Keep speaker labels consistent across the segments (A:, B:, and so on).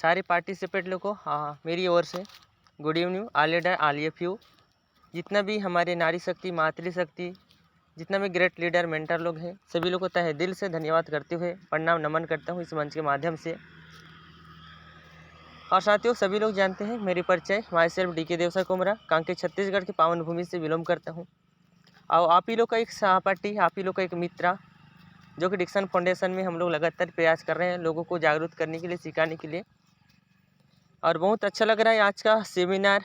A: सारे पार्टिसिपेट लोग को मेरी ओर से good evening. All leader all F you, जितना भी हमारे नारी शक्ति मातृशक्ति जितना भी ग्रेट लीडर मेंटर लोग हैं सभी लोग को तहे दिल से धन्यवाद करते हुए प्रणाम नमन करता हूँ इस मंच के माध्यम से। और साथियों सभी लोग जानते हैं मेरी परिचय, माई सेल्फ DK देवसा कुमरा, कांके छत्तीसगढ़ की पावन भूमि से बिलोंग करता हूँ। और आप ही लोग का एक सहपाठी, आप ही लोग का एक मित्र जो कि डिक्सन फाउंडेशन में हम लोग लगातार प्रयास कर रहे हैं लोगों को जागरूक करने के लिए, सिखाने के लिए। और बहुत अच्छा लग रहा है आज का सेमिनार,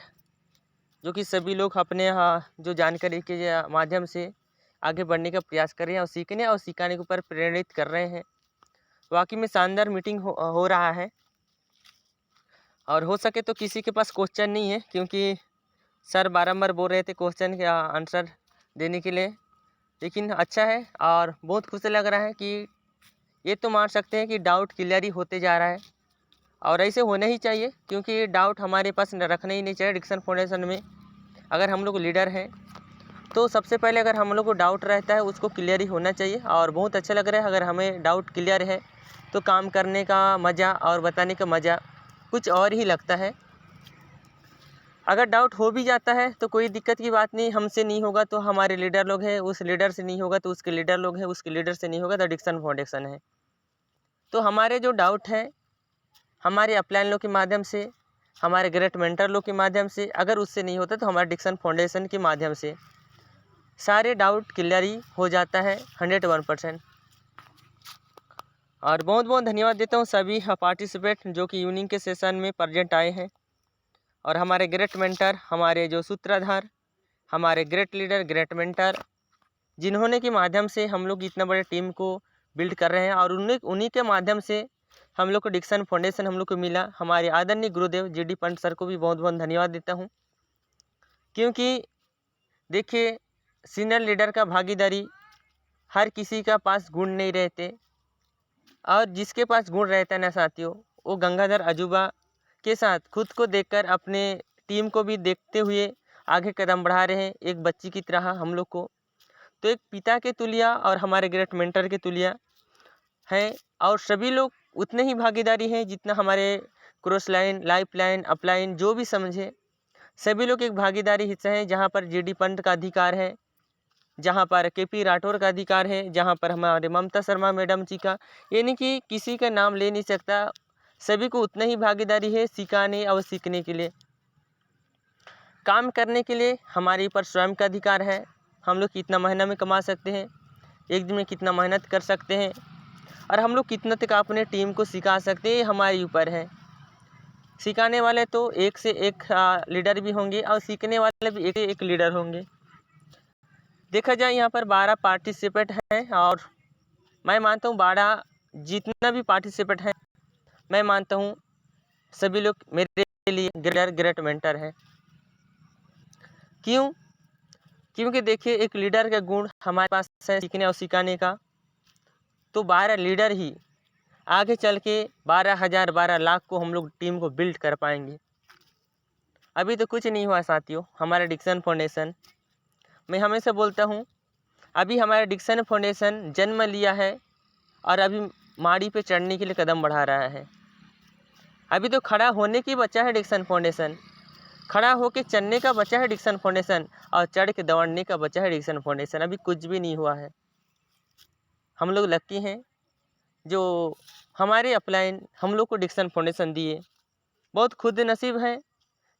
A: जो कि सभी लोग अपने जो जानकारी के माध्यम से आगे बढ़ने का प्रयास कर रहे हैं और सीखने और सिखाने के ऊपर प्रेरित कर रहे हैं। वाकई में शानदार मीटिंग हो रहा है। और हो सके तो किसी के पास क्वेश्चन नहीं है, क्योंकि सर बारंबार बोल रहे थे क्वेश्चन के आंसर देने के लिए, लेकिन अच्छा है और बहुत खुशी लग रहा है कि ये तो मान सकते हैं कि डाउट क्लियर ही होते जा रहा है। और ऐसे होना ही चाहिए, क्योंकि डाउट हमारे पास रखना ही नहीं चाहिए। डिक्सन फाउंडेशन में अगर हम लोग लीडर हैं तो सबसे पहले अगर हम लोग को डाउट रहता है उसको क्लियर ही होना चाहिए। और बहुत अच्छा लग रहा है अगर हमें डाउट क्लियर है तो काम करने का मज़ा और बताने का मज़ा कुछ और ही लगता है। अगर डाउट हो भी जाता है तो कोई दिक्कत की बात नहीं, हमसे नहीं होगा तो हमारे लीडर लोग हैं, उस लीडर से नहीं होगा तो उसके लीडर लोग हैं, उसके लीडर से नहीं होगा तो डिक्सन फाउंडेशन है। तो हमारे जो डाउट है हमारे अपलाइन लोग के माध्यम से, हमारे ग्रेट मेंटर लोग के माध्यम से, अगर उससे नहीं होता तो हमारे डिक्सन फाउंडेशन के माध्यम से सारे डाउट क्लियर ही हो जाता है 101%। और बहुत बहुत धन्यवाद देता हूँ सभी पार्टिसिपेंट जो कि इवनिंग के सेशन में प्रेजेंट आए हैं। और हमारे ग्रेट मेंटर, हमारे जो सूत्रधार, हमारे ग्रेट लीडर, ग्रेट मेंटर, जिन्होंने के माध्यम से हम लोग इतना बड़े टीम को बिल्ड कर रहे हैं और उन्हीं के माध्यम से हम लोग को डिक्सन फाउंडेशन हम लोग को मिला। हमारे आदरणीय गुरुदेव GD पंत सर को भी बहुत बहुत धन्यवाद देता हूँ, क्योंकि देखिए सीनियर लीडर का भागीदारी हर किसी का पास गुण नहीं रहते, और जिसके पास गुण रहता है ना साथियों, वो गंगाधर अजूबा के साथ खुद को देखकर अपने टीम को भी देखते हुए आगे कदम बढ़ा रहे हैं एक बच्ची की तरह हम लोग को। तो एक पिता के तुलिया और हमारे ग्रेट मेंटर के तुलिया है, और सभी लोग उतने ही भागीदारी हैं जितना हमारे cross line, life line, upline जो भी समझे, सभी लोग एक भागीदारी हिस्सा है। जहाँ पर GD पंत का अधिकार है, जहाँ पर KP राठौर का अधिकार है, जहाँ पर हमारे ममता शर्मा मैडम जी का, यानी कि किसी का नाम ले नहीं सकता, सभी को उतना ही भागीदारी है सिखाने और सीखने के लिए। काम करने के लिए हमारे ऊपर स्वयं का अधिकार है, हम लोग कितना महीना में कमा सकते हैं, एक दिन में कितना मेहनत कर सकते हैं, और हम लोग कितना तक अपने टीम को सिखा सकते हैं, ये हमारे ऊपर है। सिखाने वाले तो एक से एक लीडर भी होंगे और सीखने वाले भी एक से एक लीडर होंगे। देखा जाए यहाँ पर 12 पार्टिसिपेंट हैं, और मैं मानता हूँ 12 जितना भी पार्टिसिपेंट हैं, मैं मानता हूँ सभी लोग मेरे लिए ग्रेट मेंटर हैं। क्यों? क्योंकि देखिए एक लीडर का गुण हमारे पास है सीखने और सिखाने का, तो 12 लीडर ही आगे चल के 12,000 12 लाख को हम लोग टीम को बिल्ड कर पाएंगे। अभी तो कुछ नहीं हुआ साथियों हमारा डिक्सन फाउंडेशन। मैं हमेशा बोलता हूँ अभी हमारा डिक्सन फाउंडेशन जन्म लिया है और अभी माड़ी पे चढ़ने के लिए कदम बढ़ा रहा है। अभी तो खड़ा होने की बचा है डिक्सन फाउंडेशन, खड़ा होके चलने का बचा है डिक्सन फाउंडेशन, और चढ़ के दौड़ने का बचा है डिक्सन फाउंडेशन। अभी कुछ भी नहीं हुआ है। हम लोग लकी हैं जो हमारे अपलाइन हम लोग को डिक्सन फाउंडेशन दिए। बहुत खुद नसीब है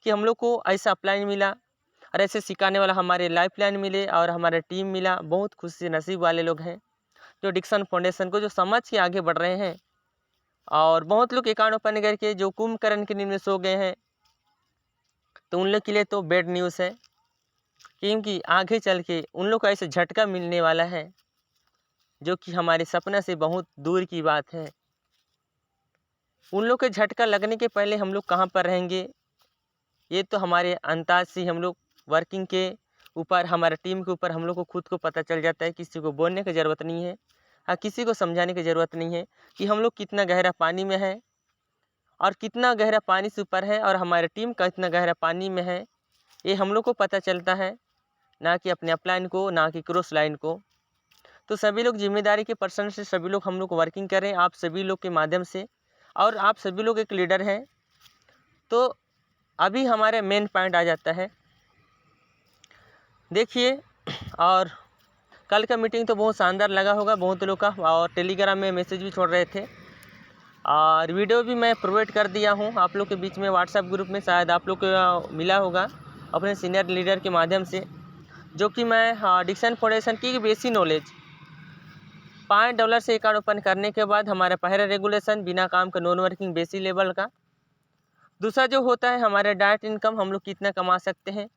A: कि हम लोग को ऐसा अपलाइन मिला और ऐसे सिखाने वाला हमारे लाइफ लाइन मिले और हमारा टीम मिला। बहुत खुशी नसीब वाले लोग हैं जो डिक्सन फाउंडेशन को जो समझ के आगे बढ़ रहे हैं। और बहुत लोग अकाउंट ओपन करके जो कुंभकर्ण के नींद में सो गए हैं, तो उन लोग के लिए तो बैड न्यूज़ है, क्योंकि आगे चल के उन लोग को ऐसे झटका मिलने वाला है जो कि हमारे सपना से बहुत दूर की बात है। उन लोग के झटका लगने के पहले हम लोग कहाँ पर रहेंगे, ये तो हमारे अंदाज से हम लोग वर्किंग के ऊपर, हमारे टीम के ऊपर हम लोग को खुद को पता चल जाता है। किसी को बोलने की ज़रूरत नहीं है, किसी को समझाने की ज़रूरत नहीं है कि हम लोग कितना गहरा पानी में है और कितना गहरा पानी से ऊपर है, और हमारे टीम का इतना गहरा पानी में है, ये हम लोग को पता चलता है, ना कि अपने अपलाइन को, ना कि क्रॉस लाइन को। तो सभी लोग जिम्मेदारी के पर्सन से सभी लोग हम लोग वर्किंग करें आप सभी लोग के माध्यम से, और आप सभी लोग एक लीडर हैं तो अभी हमारे मेन पॉइंट आ जाता है। देखिए, और कल का मीटिंग तो बहुत शानदार लगा होगा बहुत लोग का, और टेलीग्राम में मैसेज भी छोड़ रहे थे, और वीडियो भी मैं प्रोवाइड कर दिया हूँ आप लोग के बीच में व्हाट्सएप ग्रुप में, शायद आप लोग को मिला होगा अपने सीनियर लीडर के माध्यम से, जो कि मैं डिक्सन फाउंडेशन की बेसिक नॉलेज $5 से अकाउंट ओपन करने के बाद हमारा पहला रेगुलेशन बिना काम का नॉन वर्किंग बेसिक लेवल का। दूसरा जो होता है हमारा डायरेक्ट इनकम, हम लोग कितना कमा सकते हैं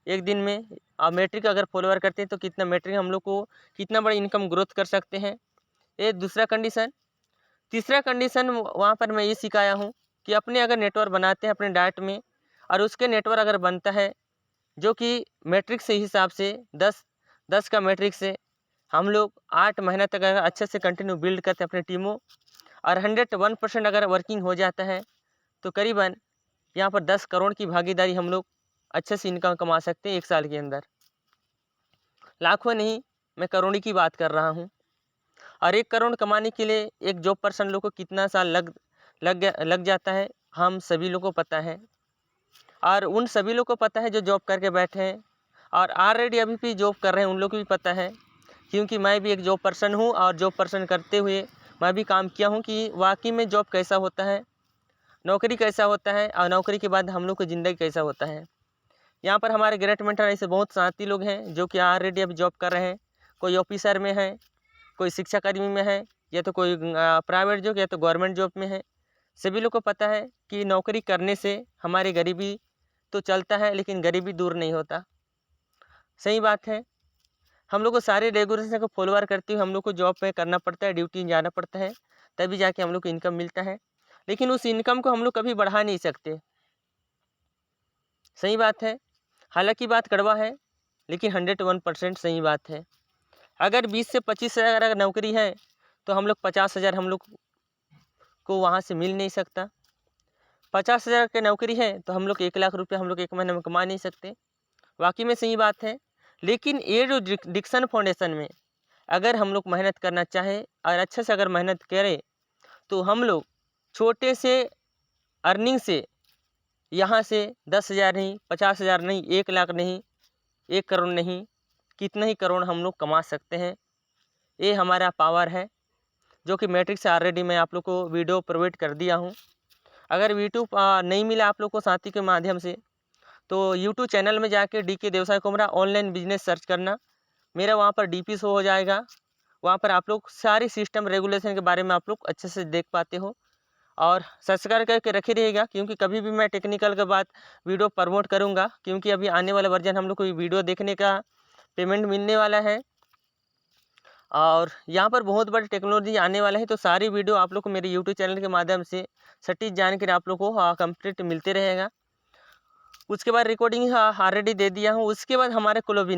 A: एक दिन में, और मैट्रिक अगर फॉलोअर करते हैं तो कितना मैट्रिक हम लोग को कितना बड़ा इनकम ग्रोथ कर सकते हैं, ये दूसरा कंडीशन। तीसरा कंडीशन वहाँ पर मैं ये सिखाया हूँ कि अपने अगर नेटवर्क बनाते हैं अपने डाइट में, और उसके नेटवर्क अगर बनता है जो कि मैट्रिक से हिसाब से 10 का मैट्रिक से हम लोग 8 महीने तक अगर अच्छे से कंटिन्यू बिल्ड करते हैं अपनी टीमों, और 101% अगर वर्किंग हो जाता है तो करीबन यहाँ पर 10 करोड़ की भागीदारी हम लोग अच्छे से इनकम कमा सकते हैं एक साल के अंदर। लाखों नहीं, मैं करोड़ों की बात कर रहा हूँ। और 1 करोड़ कमाने के लिए एक जॉब पर्सन लोग को कितना साल लग जाता है, हम सभी लोग को पता है, और उन सभी लोग को पता है जो जॉब करके बैठे हैं और ऑलरेडी अभी भी जॉब कर रहे हैं, उन लोग को भी पता है, क्योंकि मैं भी एक जॉब पर्सन हूँ, और जॉब पर्सन करते हुए मैं भी काम किया हूँ कि वाकई में जॉब कैसा होता है, नौकरी कैसा होता है, और नौकरी के बाद हम लोग की ज़िंदगी कैसा होता है। यहाँ पर हमारे ग्रेट मेंटर ऐसे बहुत साथी लोग हैं जो कि ऑलरेडी अभी जॉब कर रहे हैं, कोई ऑफिसर में है, कोई शिक्षाकर्मी में है, या तो कोई प्राइवेट जॉब या तो गवर्नमेंट जॉब में है। सभी लोग को पता है कि नौकरी करने से हमारी गरीबी तो चलता है, लेकिन गरीबी दूर नहीं होता। सही बात है, हम लोग को सारे रेगुलेशन को फॉलोअर करते हुए हम लोग को जॉब पे करना पड़ता है, ड्यूटी जाना पड़ता है, तभी जाके हम लोग को इनकम मिलता है। लेकिन उस इनकम को हम लोग कभी बढ़ा नहीं सकते। सही बात है, हालांकि बात कड़वा है, लेकिन 101% सही बात है। अगर 20 से 25 हज़ार अगर नौकरी है तो हम लोग 50,000 हम लोग को वहाँ से मिल नहीं सकता। 50,000 की नौकरी है तो हम लोग 1 लाख रुपये हम लोग एक महीने में कमा नहीं सकते। वाकई में सही बात है। लेकिन ये जो डिक्सन फाउंडेशन में अगर हम लोग मेहनत करना चाहें और अच्छे से अगर मेहनत करें तो हम लोग छोटे से अर्निंग से यहाँ से 10,000 नहीं, 50,000 नहीं, 1 लाख नहीं, 1 करोड़ नहीं, कितने ही करोड़ हम लोग कमा सकते हैं। ये हमारा पावर है, जो कि मैट्रिक्स से ऑलरेडी मैं आप लोग को वीडियो प्रोवाइड कर दिया हूँ। अगर यूट्यूब नहीं मिला आप लोग को साथी के माध्यम से, तो यूट्यूब चैनल में जाके DK देवसाय कुमरा ऑनलाइन बिजनेस सर्च करना, मेरा वहाँ पर DP शो हो जाएगा। वहाँ पर आप लोग सारी सिस्टम रेगुलेशन के बारे में आप लोग अच्छे से देख पाते हो, और सब्सक्राइब करके रखे रहिएगा, क्योंकि कभी भी मैं टेक्निकल के बाद वीडियो प्रमोट करूँगा, क्योंकि अभी आने वाला वर्जन हम लोग को वीडियो देखने का पेमेंट मिलने वाला है, और यहाँ पर बहुत बड़ी टेक्नोलॉजी आने वाला है। तो सारी वीडियो आप लोग को मेरे यूट्यूब चैनल के माध्यम से सटीक जानकारी आप लोग को कंप्लीट मिलते रहेगा। उसके बाद रिकॉर्डिंग ऑलरेडी दे दिया हूँ। उसके बाद हमारे क्लोब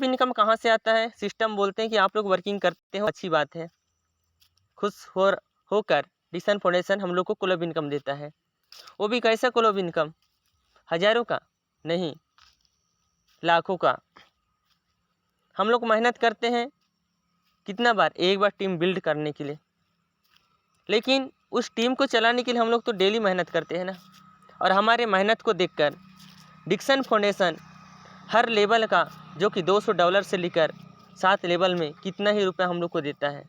A: इनकम कहाँ से आता है? सिस्टम बोलते हैं कि आप लोग वर्किंग करते हो, अच्छी बात है। खुश होकर डिक्सन फाउंडेशन हम लोग को क्लोब इनकम देता है। वो भी कैसा क्लोब इनकम? हज़ारों का नहीं, लाखों का। हम लोग मेहनत करते हैं कितना बार? एक बार टीम बिल्ड करने के लिए, लेकिन उस टीम को चलाने के लिए हम लोग तो डेली मेहनत करते हैं ना। और हमारे मेहनत को देखकर डिक्सन फाउंडेशन हर लेवल का, जो कि $200 से लेकर 7 लेवल में कितना ही रुपया हम लोग को देता है।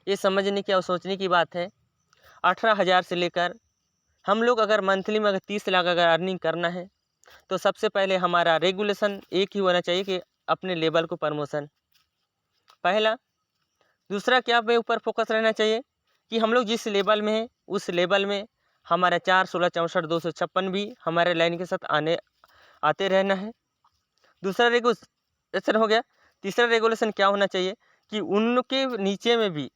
A: ये समझने की और सोचने की बात है। 18,000 से लेकर हम लोग अगर मंथली में अगर 30 लाख अगर अर्निंग करना है तो सबसे पहले हमारा रेगुलेशन एक ही होना चाहिए कि अपने लेवल को प्रमोशन, पहला। दूसरा क्या पे ऊपर फोकस रहना चाहिए कि हम लोग जिस लेवल में हैं उस लेवल में हमारा 4, 16, 64, 256 भी हमारे लाइन के साथ आते रहना है। दूसरा रेगुलेशन हो गया। तीसरा रेगुलेशन क्या होना चाहिए कि उनके नीचे में भी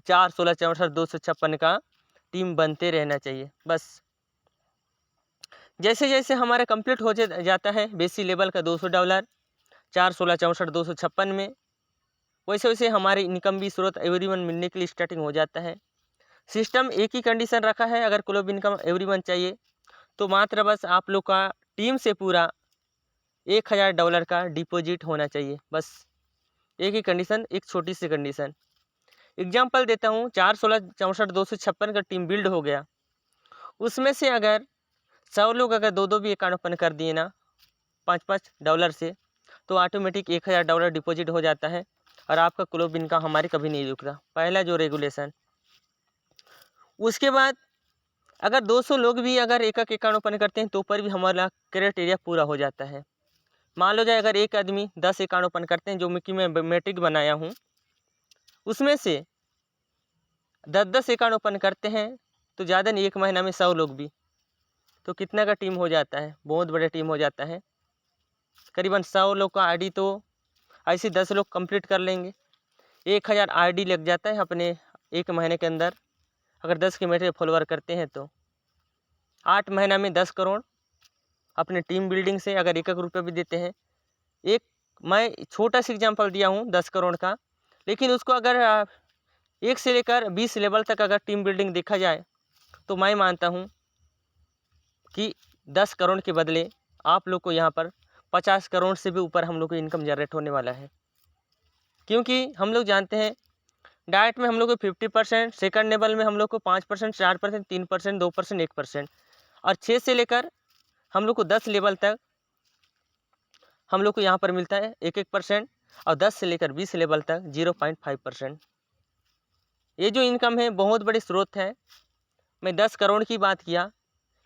A: 4, 16, 64, 256 का टीम बनते रहना चाहिए। बस जैसे जैसे हमारा कंप्लीट हो जाता है बेसिक लेवल का $200, 4, 16, 64, 256 में, वैसे वैसे हमारी इनकम भी स्रोत एवरीवन मिलने के लिए स्टार्टिंग हो जाता है। सिस्टम एक ही कंडीशन रखा है, अगर क्लोब इनकम एवरीवन चाहिए तो मात्र बस आप लोग का टीम से पूरा $1,000 का डिपॉजिट होना चाहिए। बस एक ही कंडीशन, एक छोटी सी कंडीशन। एग्जाम्पल देता हूँ, 4 16 64 256 का टीम बिल्ड हो गया। उसमें से अगर 100 लोग अगर 2-2 भी अकाउंट ओपन कर दिए ना $5-5 से, तो ऑटोमेटिक $1000 डिपॉजिट हो जाता है और आपका क्लोब इनकम हमारी कभी नहीं रुकता। पहला जो रेगुलेशन। उसके बाद अगर 200 लोग भी अगर एक एक अकाउंट ओपन करते हैं तो पर भी हमारा क्राइटेरिया पूरा हो जाता है। मान लो जाए अगर एक आदमी 10 अकाउंट ओपन करते हैं, जो कि मैं मैट्रिक बनाया हूँ, उसमें से 10-10 अकाउंट ओपन करते हैं तो ज़्यादा नहीं, एक महीना में 100 लोग भी, तो कितना का टीम हो जाता है, बहुत बड़ा टीम हो जाता है। करीबन 100 लोग का आईडी तो ऐसे 10 लोग कंप्लीट कर लेंगे, 1000 आईडी लग जाता है अपने एक महीने के अंदर। अगर 10 के मेरे फॉलोअर करते हैं तो 8 महीना में 10 करोड़ अपने टीम बिल्डिंग से अगर 1-1 रुपये भी देते हैं। एक मैं छोटा सा एग्जांपल दिया हूँ 10 करोड़ का, लेकिन उसको अगर 1 से लेकर 20 लेवल तक अगर टीम बिल्डिंग देखा जाए तो मैं मानता हूँ कि 10 करोड़ के बदले आप लोग को यहाँ पर 50 करोड़ से भी ऊपर हम लोग को इनकम जनरेट होने वाला है। क्योंकि हम लोग जानते हैं डाइट में हम लोग को 50%, सेकंड लेवल में हम लोग को 5%, 4%, 3%, 2%, 1%, और 6 से लेकर हम लोग को 10 लेवल तक हम लोग को यहाँ पर मिलता है 1-1%, और 10 से लेकर 20 लेवल तक 0.5%। ये जो इनकम है बहुत बड़े स्रोत है। मैं 10 करोड़ की बात किया,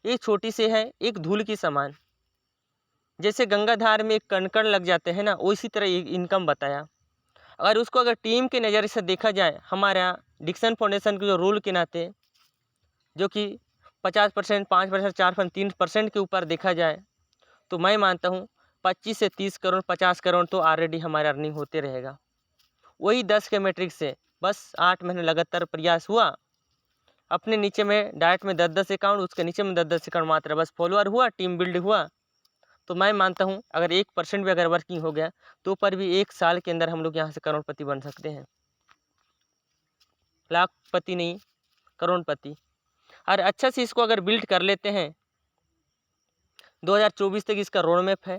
A: ये छोटी से है, एक धूल की समान। जैसे गंगाधार में एक कण-कण लग जाते हैं ना, उसी तरह ये इनकम बताया। अगर उसको अगर टीम के नज़रिए से देखा जाए, हमारा डिक्सन फाउंडेशन के जो रूल के नाते, जो कि 50%, 5%, 4%, 3% के ऊपर देखा जाए, तो मैं मानता हूँ 25 से 30 करोड़, 50 करोड़ तो ऑलरेडी हमारा अर्निंग होते रहेगा। वही 10 के मैट्रिक से बस 8 महीने लगातार प्रयास हुआ, अपने नीचे में डायरेक्ट में 10-10 अकाउंट, उसके नीचे में 10-10 अकाउंट, मात्र बस फॉलोअर हुआ, टीम बिल्ड हुआ, तो मैं मानता हूँ अगर 1% भी अगर वर्किंग हो गया तो पर भी 1 साल के अंदर हम लोग यहाँ से करोड़पति बन सकते हैं। लाखपति नहीं, करोड़पति। और अच्छा से इसको अगर बिल्ड कर लेते हैं, 2024 तक इसका रोड मैप है,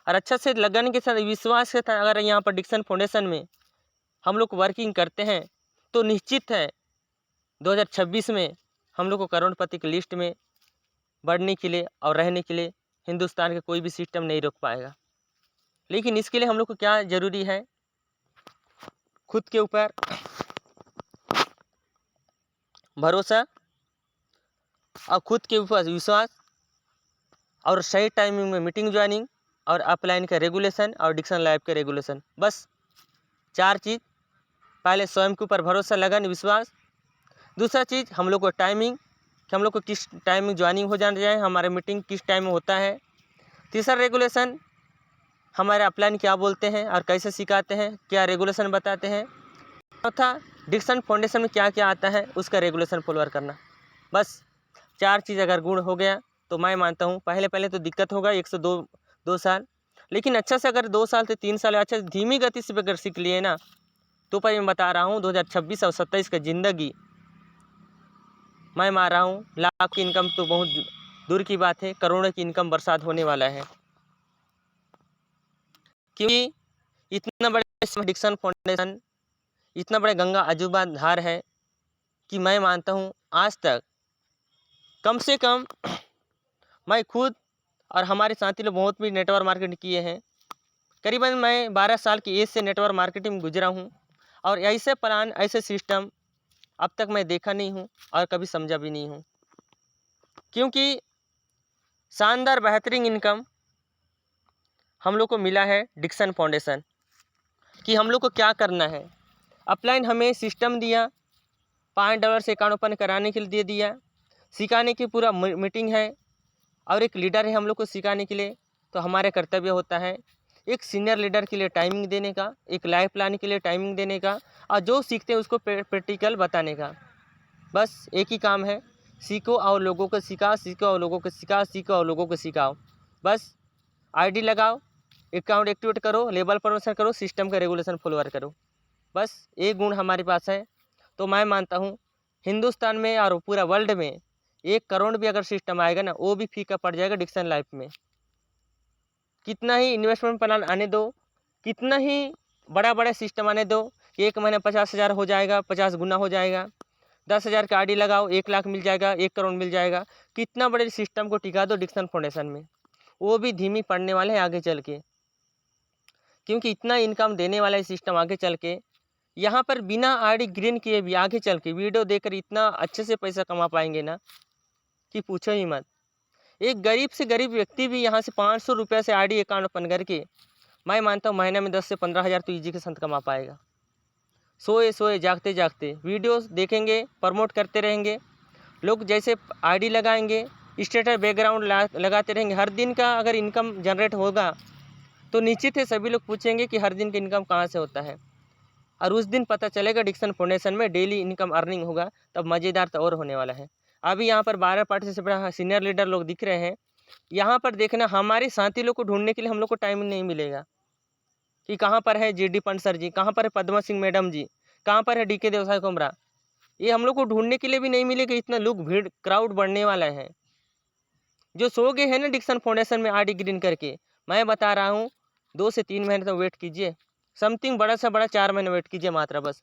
A: और अच्छा से लगन के साथ, विश्वास के साथ अगर यहाँ पर डिक्सन फाउंडेशन में हम लोग वर्किंग करते हैं तो निश्चित है 2026 में हम लोग को करोड़पति की लिस्ट में बढ़ने के लिए और रहने के लिए हिंदुस्तान का कोई भी सिस्टम नहीं रोक पाएगा। लेकिन इसके लिए हम लोग को क्या ज़रूरी है, खुद के ऊपर भरोसा और खुद के ऊपर विश्वास, और सही टाइमिंग में मीटिंग ज्वाइनिंग, और अपलाइन का रेगुलेशन और डिक्सन लैब का रेगुलेशन। बस 4 चीज़। पहले स्वयं के ऊपर भरोसा, लगन, विश्वास। दूसरा चीज़ हम लोग को टाइमिंग, कि हम लोग को किस टाइम में ज्वाइनिंग हो जाना जाए, हमारा मीटिंग किस टाइम में होता है। तीसरा रेगुलेशन, हमारे अपलाइन क्या बोलते हैं और कैसे सिखाते हैं, क्या रेगुलेशन बताते हैं। चौथा, डिक्सन फाउंडेशन में क्या क्या आता है उसका रेगुलेशन फॉलोअर करना। बस 4 चीज़ अगर गुण हो गया तो मैं मानता हूँ पहले तो दिक्कत होगा 1 से 2 साल, लेकिन अच्छा से अगर 2 साल से 3 साल अच्छा धीमी गति से अगर सीख लिए ना, तो पर मैं बता रहा हूँ 2026 और 27 का ज़िंदगी मैं मार रहा हूँ, लाख की इनकम तो बहुत दूर की बात है, करोड़ों की इनकम बरसात होने वाला है। क्योंकि इतना बड़े डिक्सन फाउंडेशन, इतना बड़े गंगा अजूबा धार है कि मैं मानता हूँ आज तक कम से कम मैं खुद और हमारे साथी लोग बहुत भी नेटवर्क मार्केटिंग किए हैं। करीबन मैं 12 साल की एज से नेटवर्क मार्केटिंग में गुजरा हूँ, और ऐसे प्लान, ऐसे सिस्टम अब तक मैं देखा नहीं हूँ और कभी समझा भी नहीं हूँ। क्योंकि शानदार बेहतरीन इनकम हम लोग को मिला है डिक्सन फाउंडेशन, कि हम लोग को क्या करना है। अपलाइन हमें सिस्टम दिया, $5 से अकाउंट ओपन कराने के लिए दे दिया, सिखाने की पूरा मीटिंग है, और एक लीडर है हम लोग को सिखाने के लिए। तो हमारा कर्तव्य होता है एक सीनियर लीडर के लिए टाइमिंग देने का, एक लाइफ प्लान के लिए टाइमिंग देने का, और जो सीखते हैं उसको प्रैक्टिकल बताने का। बस एक ही काम है, सीखो और लोगों को सिखाओ, सीखो और लोगों को सिखाओ, सीखो और लोगों को सिखाओ। बस आईडी लगाओ, अकाउंट एक्टिवेट करो, लेबल प्रमोशन करो, सिस्टम का रेगुलेशन फॉलोअर करो। बस एक गुण हमारे पास है, तो मैं मानता हूँ हिंदुस्तान में और पूरा वर्ल्ड में 1 करोड़ भी अगर सिस्टम आएगा ना, वो भी फीका पड़ जाएगा डिक्सन लाइफ में। कितना ही इन्वेस्टमेंट प्लान आने दो, कितना ही बड़ा बड़ा सिस्टम आने दो, कि एक महीने 50,000 हो जाएगा, 50 गुना हो जाएगा। 10,000 का आरडी लगाओ, 1 लाख मिल जाएगा, 1 करोड़ मिल जाएगा। कितना बड़े सिस्टम को टिका दो डिक्सन फाउंडेशन में, वो भी धीमी पड़ने वाले हैं आगे चल के, क्योंकि इतना इनकम देने वाला है सिस्टम आगे चल के। यहाँ पर बिना आरडी ग्रीन किए भी आगे चल के वीडियो देखकर इतना अच्छे से पैसा कमा पाएंगे ना कि पूछो ही मत। एक गरीब से गरीब व्यक्ति भी यहाँ से 500 रुपये से आरडी अकाउंट ओपन करके मैं मानता हूँ महीने में 10 से 15,000 तो ईजी के साथ कमा पाएगा। सोए सोए जागते जागते वीडियोस देखेंगे, प्रमोट करते रहेंगे, लोग जैसे आईडी लगाएंगे, स्टेटस बैकग्राउंड लगाते रहेंगे। हर दिन का अगर इनकम जनरेट होगा तो निश्चित है सभी लोग पूछेंगे कि हर दिन का इनकम कहाँ से होता है, और उस दिन पता चलेगा डिक्सन फाउंडेशन में डेली इनकम अर्निंग होगा, तब मज़ेदार तो और होने वाला है। अभी यहाँ पर 12 पार्टिसिपेंट सीनियर लीडर लोग दिख रहे हैं। यहाँ पर देखना हमारे साथी लोग को ढूंढने के लिए हम लोग को टाइम नहीं मिलेगा कि कहाँ पर है जीडी पंत सर जी, कहाँ पर है पद्मा सिंह मैडम जी, कहाँ पर है डीके देवसाय कुमरा। ये हम लोग को ढूंढने के लिए भी नहीं मिलेगा, इतना लोग भीड़ क्राउड बढ़ने वाला है। जो सो गए हैं ना डिक्सन फाउंडेशन में आरडी ग्रीन करके, मैं बता रहा हूँ 2 से 3 महीने तो वेट कीजिए, समथिंग बड़ा से बड़ा 4 महीने वेट कीजिए मात्रा बस।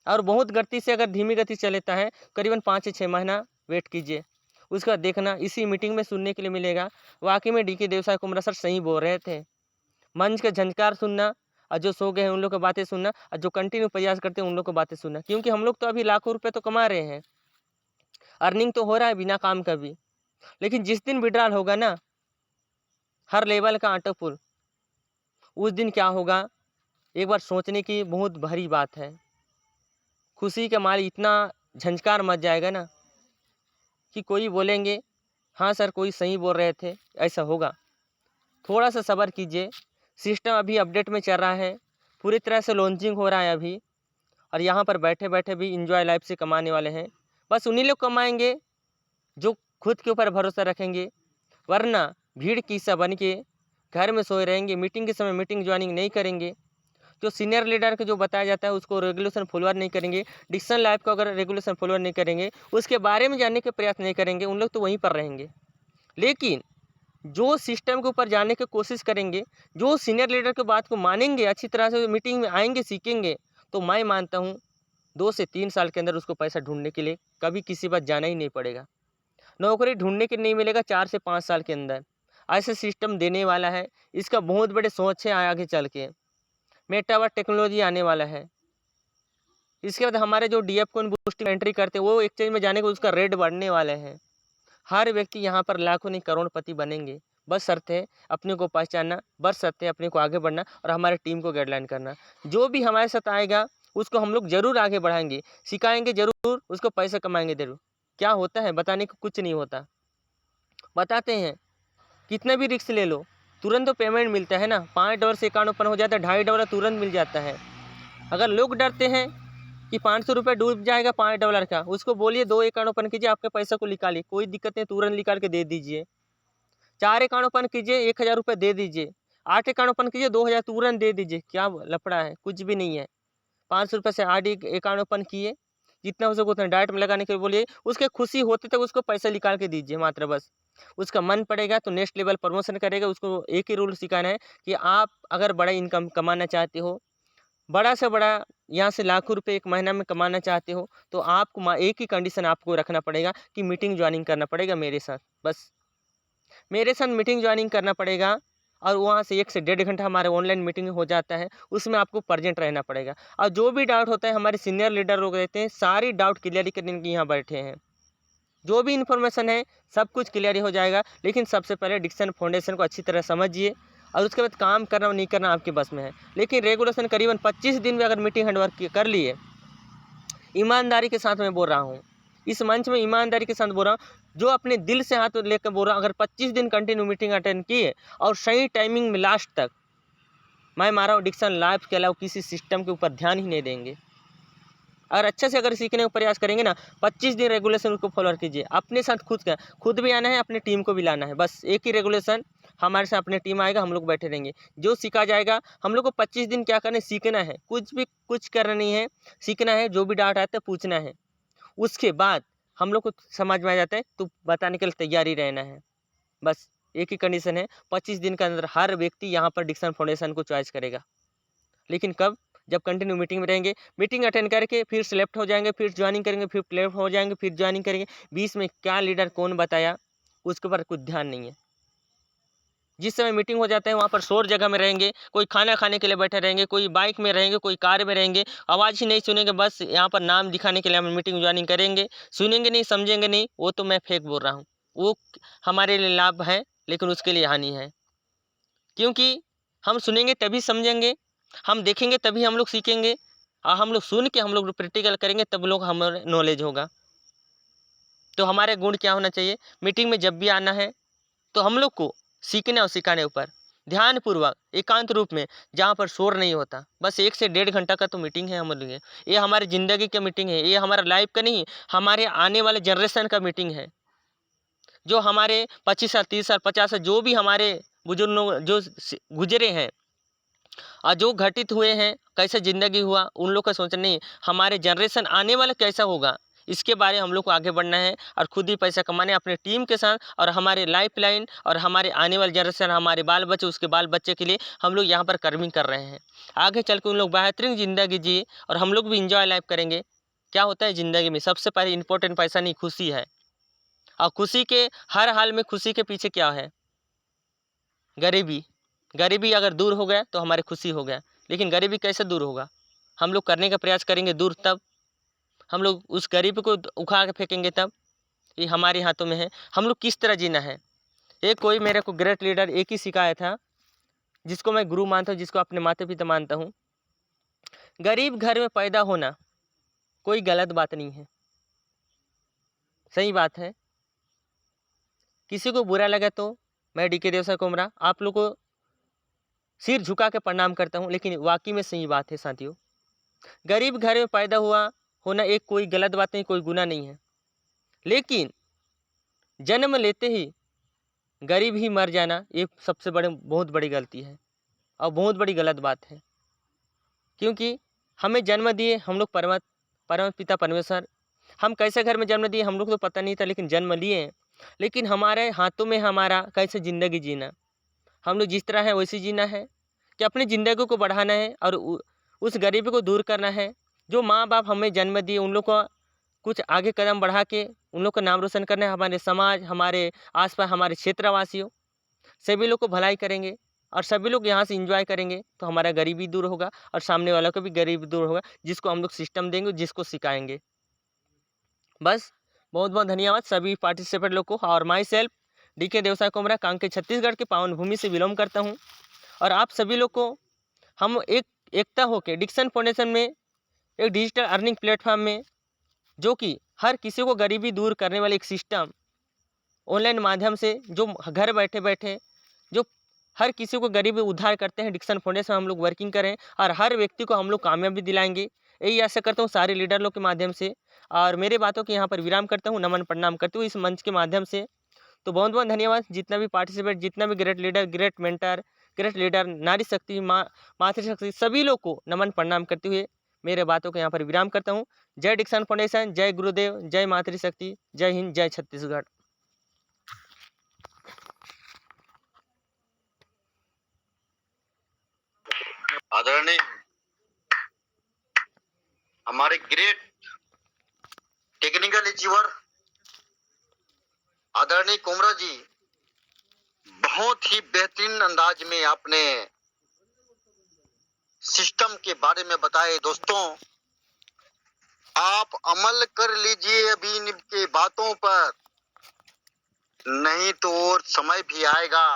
A: और बहुत गति से अगर धीमी गति से चलता है करीबन 5 से 6 महीना वेट कीजिए। उसके बाद देखना इसी मीटिंग में सुनने के लिए मिलेगा वाकई में डीके देवसाय कुमरा सर सही बोल रहे थे। मंच का झंकार सुनना, और जो सो गए हैं उन लोग की बातें सुनना, और जो कंटिन्यू प्रयास करते हैं उन लोग की बातें सुनना, क्योंकि हम लोग तो अभी लाखों रुपए तो कमा रहे हैं, अर्निंग तो हो रहा है बिना काम का भी। लेकिन जिस दिन विड्रॉल होगा ना हर लेवल का आटो पुल, उस दिन क्या होगा एक बार सोचने की बहुत भारी बात है। खुशी का माल इतना झंझकार मच जाएगा ना कि कोई बोलेंगे हाँ सर कोई सही बोल रहे थे, ऐसा होगा। थोड़ा सा सब्र कीजिए, सिस्टम अभी अपडेट में चल रहा है, पूरी तरह से लॉन्चिंग हो रहा है अभी, और यहाँ पर बैठे बैठे भी इंजॉय लाइफ से कमाने वाले हैं। बस उन्हीं लोग कमाएंगे जो खुद के ऊपर भरोसा रखेंगे, वरना भीड़ की सा बन के घर में सोए रहेंगे, मीटिंग के समय मीटिंग ज्वाइनिंग नहीं करेंगे, जो सीनियर लीडर को जो बताया जाता है उसको रेगुलेशन फॉलोअर नहीं करेंगे, डिक्सन लाइफ को अगर रेगुलेशन फॉलोअर नहीं करेंगे, उसके बारे में जानने के प्रयास नहीं करेंगे, उन लोग तो वहीं पर रहेंगे। लेकिन जो सिस्टम के ऊपर जाने की कोशिश करेंगे, जो सीनियर लीडर की बात को मानेंगे, अच्छी तरह से मीटिंग में आएंगे, सीखेंगे, तो मैं मानता हूँ 2 से 3 साल के अंदर उसको पैसा ढूंढने के लिए कभी किसी बात जाना ही नहीं पड़ेगा। नौकरी ढूंढने के नहीं मिलेगा 4 से 5 साल के अंदर, ऐसे सिस्टम देने वाला है। इसका बहुत बड़े सोच है आगे चल के, मेटावर्स टेक्नोलॉजी आने वाला है। इसके बाद हमारे जो डीएफ को बूस्टिंग एंट्री करते हैं वो एक्सचेंज में जाने के उसका रेट बढ़ने वाले हैं। हर व्यक्ति यहाँ पर लाखों नहीं करोड़पति बनेंगे, बस शर्त है अपने को पहचानना, बस शर्त है अपने को आगे बढ़ना और हमारे टीम को गाइडलाइन करना। जो भी हमारे साथ आएगा उसको हम लोग ज़रूर आगे बढ़ाएंगे, सिखाएंगे ज़रूर, उसको पैसा कमाएंगे ज़रूर। क्या होता है बताने को कुछ नहीं होता, बताते हैं कितने भी रिस्क ले लो तुरंत तो पेमेंट मिलता है ना। $5 से अकाउंट ओपन हो जाता है, $2.5 तुरंत मिल जाता है। अगर लोग डरते हैं कि 500 रुपये डूब जाएगा $5 का, उसको बोलिए 2 अकाउंट ओपन कीजिए, आपके पैसा को निकालिए, कोई दिक्कत नहीं, तुरंत निकाल के दे दीजिए। 4 अकाउंट ओपन कीजिए, 1000 रुपये दे दीजिए। 8 अकाउंट ओपन कीजिए, 2000 तुरंत दे दीजिए। क्या लफड़ा है, कुछ भी नहीं है। 500 रुपये से आरडी अकाउंट ओपन किए, जितना हो सके उतना डाइट में लगाने के लिए बोलिए, उसके खुशी होते तक उसको पैसा निकाल के दीजिए मात्र बस। उसका मन पड़ेगा तो नेक्स्ट लेवल प्रमोशन करेगा। उसको एक ही रूल सिखाना है कि आप अगर बड़ा इनकम कमाना चाहते हो, बड़ा से बड़ा यहाँ से लाखों रुपए एक महीना में कमाना चाहते हो, तो आपको एक ही कंडीशन आपको रखना पड़ेगा कि मीटिंग ज्वाइनिंग करना पड़ेगा मेरे साथ। बस मेरे साथ मीटिंग ज्वाइनिंग करना पड़ेगा, और वहाँ से 1 से 1.5 घंटा हमारे ऑनलाइन मीटिंग हो जाता है, उसमें आपको प्रेजेंट रहना पड़ेगा। और जो भी डाउट होता है हमारे सीनियर लीडर लोग रहते हैं, सारी डाउट क्लियर करने के यहाँ बैठे हैं। जो भी इन्फॉर्मेशन है सब कुछ क्लियर हो जाएगा। लेकिन सबसे पहले डिक्सन फाउंडेशन को अच्छी तरह समझिए, और उसके बाद काम करना और नहीं करना आपके बस में है। लेकिन रेगुलेशन करीबन 25 दिन में अगर मीटिंग हैंडवर्क कर लिए, ईमानदारी के साथ मैं बोल रहा हूँ, इस मंच में ईमानदारी के साथ बोल रहा हूँ, जो अपने दिल से हाथ लेकर बोल रहा हूँ, अगर 25 दिन कंटिन्यू मीटिंग अटेंड किए और सही टाइमिंग में लास्ट तक, मैं मारा हूँ डिक्सन लाइफ के अलावा किसी सिस्टम के ऊपर ध्यान ही नहीं देंगे। और अच्छे से अगर सीखने का प्रयास करेंगे ना, 25 दिन रेगुलेशन उसको फॉलो कीजिए, अपने साथ खुद भी आना है, अपने टीम को भी लाना है। बस एक ही रेगुलेशन, हमारे साथ अपने टीम आएगा, हम लोग बैठे रहेंगे, जो सीखा जाएगा हम लोग को 25 दिन क्या करना है, सीखना है, कुछ करना नहीं है, सीखना है, जो भी डाउट आता है पूछना है। उसके बाद हम लोग को समझ में आ जाता है तो बताने के लिए तैयार ही रहना है। बस एक ही कंडीशन है, 25 दिन के अंदर हर व्यक्ति यहाँ पर डिक्सन फाउंडेशन को चॉइस करेगा। लेकिन कब? जब कंटिन्यू मीटिंग में रहेंगे, मीटिंग अटेंड करके फिर सेलेक्ट हो जाएंगे, फिर ज्वाइनिंग करेंगे, फिर लेफ्ट हो जाएंगे, फिर ज्वाइनिंग करेंगे। बीच में क्या लीडर कौन बताया उसके ऊपर कुछ ध्यान नहीं है। जिस समय मीटिंग हो जाता है वहाँ पर शोर जगह में रहेंगे, कोई खाना खाने के लिए बैठे रहेंगे, कोई बाइक में रहेंगे, कोई कार में रहेंगे, आवाज़ ही नहीं सुनेंगे, बस यहाँ पर नाम दिखाने के लिए हम मीटिंग ज्वाइनिंग करेंगे, सुनेंगे नहीं, समझेंगे नहीं। वो तो मैं फेक बोल रहा हूँ, वो हमारे लिए लाभ है लेकिन उसके लिए हानि है। क्योंकि हम सुनेंगे तभी समझेंगे, हम देखेंगे तभी हम लोग सीखेंगे, और हम लोग सुन के हम लोग प्रैक्टिकल करेंगे तब लोग हमारे नॉलेज होगा। तो हमारे गुण क्या होना चाहिए, मीटिंग में जब भी आना है तो हम लोग को सीखने और सिखाने ऊपर ध्यानपूर्वक एकांत रूप में, जहाँ पर शोर नहीं होता। बस 1 से 1.5 घंटा का तो मीटिंग है हमारे लिए, ये हमारी ज़िंदगी की मीटिंग है, ये हमारा लाइफ का नहीं, हमारे आने वाले जनरेशन का मीटिंग है। जो हमारे 25 साल 30 साल 50 साल जो भी हमारे बुजुर्ग लोग जो गुजरे हैं और जो घटित हुए हैं, कैसे ज़िंदगी हुआ, उन लोग का सोचना नहीं, हमारे जनरेशन आने वाला कैसा होगा, इसके बारे में हम लोग को आगे बढ़ना है और खुद ही पैसा कमाना है अपने टीम के साथ, और हमारे लाइफ लाइन और हमारे आने वाले जनरेशन, हमारे बाल बच्चे, उसके बाल बच्चे के लिए हम लोग यहाँ पर कर्मिंग कर रहे हैं। आगे चल के उन लोग बेहतरीन ज़िंदगी जिए और हम लोग भी इंजॉय लाइफ करेंगे। क्या होता है ज़िंदगी में, सबसे पहले इंपॉर्टेंट पैसा नहीं, खुशी है। और खुशी के हर हाल में, खुशी के पीछे क्या है, गरीबी। गरीबी अगर दूर हो गया तो हमारी खुशी हो गया। लेकिन गरीबी कैसे दूर होगा, हम लोग करने का प्रयास करेंगे दूर, तब हम लोग उस गरीबी को उखाड़ के फेंकेंगे, तब ये हमारे हाथों में है हम लोग किस तरह जीना है। एक कोई मेरे को ग्रेट लीडर एक ही सिखाया था, जिसको मैं गुरु मानता हूँ, जिसको अपने माता पिता मानता हूँ। गरीब घर में पैदा होना कोई गलत बात नहीं है, सही बात है। किसी को बुरा लगा तो मैं डी के देवसा कुमरा आप लोग को सिर झुका के प्रणाम करता हूँ, लेकिन वाकई में सही बात है साथियों। गरीब घर में पैदा होना एक कोई गलत बात नहीं, कोई गुनाह नहीं है। लेकिन जन्म लेते ही गरीब ही मर जाना एक सबसे बहुत बड़ी गलती है और बहुत बड़ी गलत बात है। क्योंकि हमें जन्म दिए हम लोग परम पिता परमेश्वर, हम कैसे घर में जन्म दिए हम लोग को तो पता नहीं था, लेकिन जन्म लिए हैं। लेकिन हमारे हाथों में हमारा कैसे ज़िंदगी जीना, हम लोग जिस तरह है वैसे जीना है कि अपनी ज़िंदगी को बढ़ाना है और उस गरीबी को दूर करना है। जो माँ बाप हमें जन्म दिए उन लोग को कुछ आगे कदम बढ़ा के उन लोग का नाम रोशन करना है। हमारे समाज, हमारे आसपास, हमारे क्षेत्रवासियों सभी लोग को भलाई करेंगे और सभी लोग यहाँ से एंजॉय करेंगे तो हमारा गरीबी दूर होगा और सामने वालों को भी गरीबी दूर होगा, जिसको हम लोग सिस्टम देंगे, जिसको सिखाएंगे। बस बहुत बहुत धन्यवाद सभी पार्टिसिपेंट लोग को। और माई सेल्फ डी के देवसा कुमरा कांकेर छत्तीसगढ़ के पावन भूमि से बिलोंग करता हूँ। और आप सभी लोग को हम एकता होकर डिक्सन फाउंडेशन में एक डिजिटल अर्निंग प्लेटफॉर्म में, जो कि हर किसी को गरीबी दूर करने वाले एक सिस्टम ऑनलाइन माध्यम से, जो घर बैठे बैठे जो हर किसी को गरीबी उद्धार करते हैं, डिक्सन फाउंडेशन हम लोग वर्किंग करें और हर व्यक्ति को हम लोग कामयाबी दिलाएंगे। यही आशा करता हूँ सारे लीडर लोग के माध्यम से। और मेरे बातों के यहाँ पर विराम करता हूँ, नमन प्रणाम करते हुए इस मंच के माध्यम से। तो बहुत बहुत धन्यवाद जितना भी पार्टिसिपेट, जितना भी great leader, great mentor, great leader, नारी शक्ति, मातृशक्ति, सभी लोग को नमन प्रणाम करते हुए मेरे बातों को यहाँ पर विराम करता हूँ। जय डिक्सन फाउंडेशन, जय गुरुदेव, जय मातृशक्ति, जय हिंद, जय छत्तीसगढ़।
B: आदरणीय हमारे ग्रेट टेक्निकल अचीवर आदरणीय कुमरा जी, बहुत ही बेहतरीन अंदाज में आपने सिस्टम के बारे में बताए। दोस्तों, आप अमल कर लीजिए अभी इनके बातों पर, नहीं तो और समय भी आएगा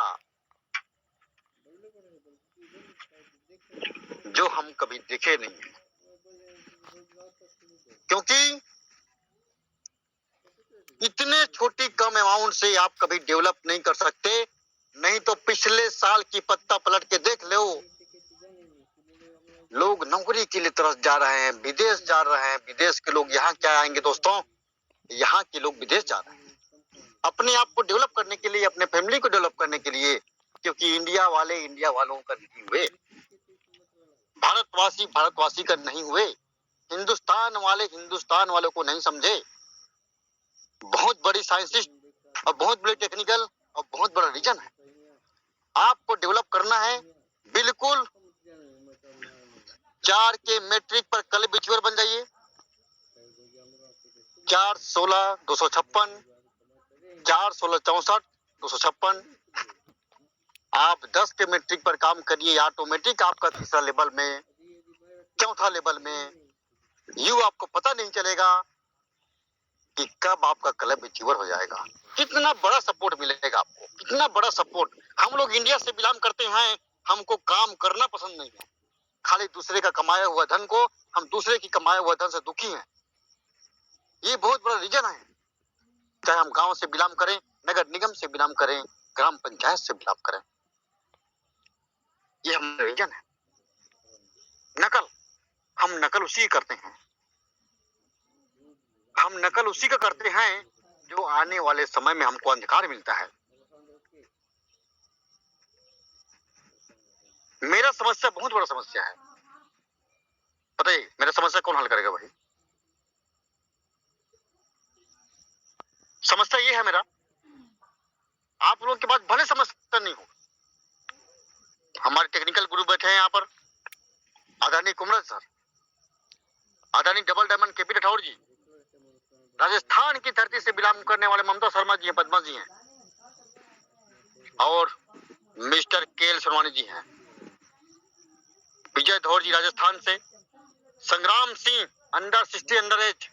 B: जो हम कभी देखे नहीं। क्योंकि इतने छोटी कम अमाउंट से आप कभी डेवलप नहीं कर सकते। नहीं तो पिछले साल की पत्ता पलट के देख लो, लोग नौकरी के लिए तरस जा रहे हैं, विदेश जा रहे हैं। विदेश के लोग यहाँ क्या आएंगे दोस्तों, यहाँ के लोग विदेश जा रहे हैं अपने आप को डेवलप करने के लिए, अपने फैमिली को डेवलप करने के लिए। क्योंकि इंडिया वाले इंडिया वालों का नहीं हुए, भारतवासी भारतवासी का नहीं हुए, हिंदुस्तान वाले हिंदुस्तान वालों को नहीं समझे। बहुत बड़ी साइंटिस्ट और बहुत बड़ी टेक्निकल और बहुत बड़ा रीजन है। आपको डेवलप करना है, बिल्कुल 4 के मैट्रिक पर कल बिचुअर बन जाइए। 4 16 256, 4 16 64 256। आप 10 के मैट्रिक पर काम करिए, ऑटोमेटिक आपका तीसरा लेवल में, चौथा लेवल में, यूं आपको पता नहीं चलेगा कि कब आपका क्लब अचीवर हो जाएगा। कितना बड़ा सपोर्ट मिलेगा आपको, कितना बड़ा सपोर्ट। हम लोग इंडिया से बिलोंग करते हैं, हमको काम करना पसंद नहीं है, खाली दूसरे का कमाया हुआ धन को, हम दूसरे की कमाया हुआ धन से दुखी हैं। ये बहुत बड़ा रीजन है। चाहे हम गांव से बिलोंग करें, नगर निगम से बिलोंग करें, ग्राम पंचायत से बिलोंग करें, ये हमारा रीजन है। नकल, हम नकल उसी करते हैं, हम नकल उसी का करते हैं जो आने वाले समय में हमको अंधकार मिलता है। मेरा समस्या बहुत बड़ा समस्या है, पता है मेरा समस्या कौन हल करेगा भाई? समस्या ये है मेरा, आप लोगों के पास भले समस्या नहीं हो। हमारे टेक्निकल गुरु बैठे हैं यहाँ पर, आदरणीय कुमरत सर, आदरणीय डबल डायमंड केपी राठौर जी, राजस्थान की धरती से बिलोंग करने वाले ममता शर्मा जी हैं, पद्मा जी हैं, और मिस्टर केएल सुरवानी जी हैं, विजय धौर जी राजस्थान से, संग्राम Singh under 60 under as,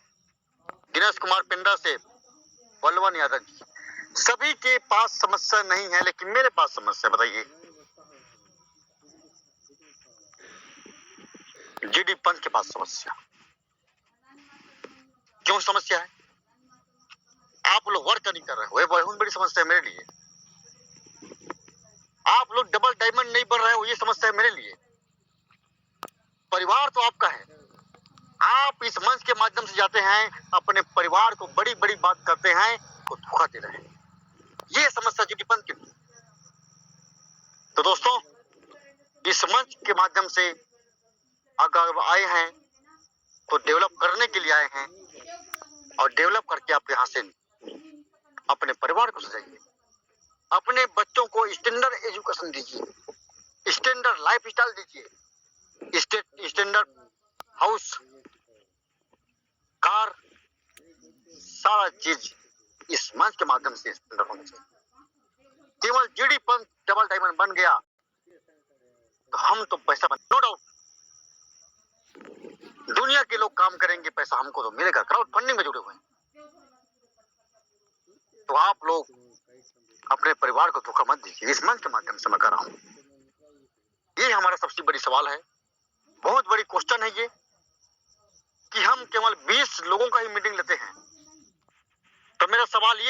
B: Dinesh Kumar पिंडा से, बलवन यादव जी। सभी के पास समस्या नहीं है, लेकिन मेरे पास समस्या, बताइए जीडी पंत के पास समस्या क्यों? समस्या है आप लोग वर्क नहीं कर रहे हो, ये बहुत बड़ी समस्या है मेरे लिए। आप लोग डबल डायमंड नहीं बन रहे हो, ये समस्या है मेरे लिए। परिवार तो आपका है, आप इस मंच के माध्यम से जाते हैं, अपने परिवार को बड़ी बड़ी बात करते हैं, तो धोखा दे रहे हैं, ये समस्या जीडी पंत की। तो दोस्तों, इस मंच के माध्यम से अगर आए हैं तो डेवलप करने के लिए आए हैं, और डेवलप करके आप यहाँ से अपने परिवार को सजाइए, अपने बच्चों को स्टैंडर्ड एजुकेशन दीजिए, स्टैंडर्ड लाइफ स्टाइल दीजिए, स्टैंडर्ड हाउस, कार, सारा चीज इस मंच के माध्यम से स्टैंडर्ड होना चाहिए। केवल जीडी पंत डबल डायमंड बन गया तो हम तो पैसा बन, नो डाउट दुनिया के लोग काम करेंगे, पैसा हमको तो मिलेगा, क्राउड फंडिंग में जुड़े हुए हैं। तो आप लोग अपने परिवार को धोखा मत दीजिए, इस मंच के माध्यम से मैं कर रहा हूं। ये हमारा सबसे बड़ी सवाल है, बहुत बड़ी क्वेश्चन है ये, कि हम केवल 20 लोगों का ही मीटिंग लेते हैं। तो मेरा सवाल ये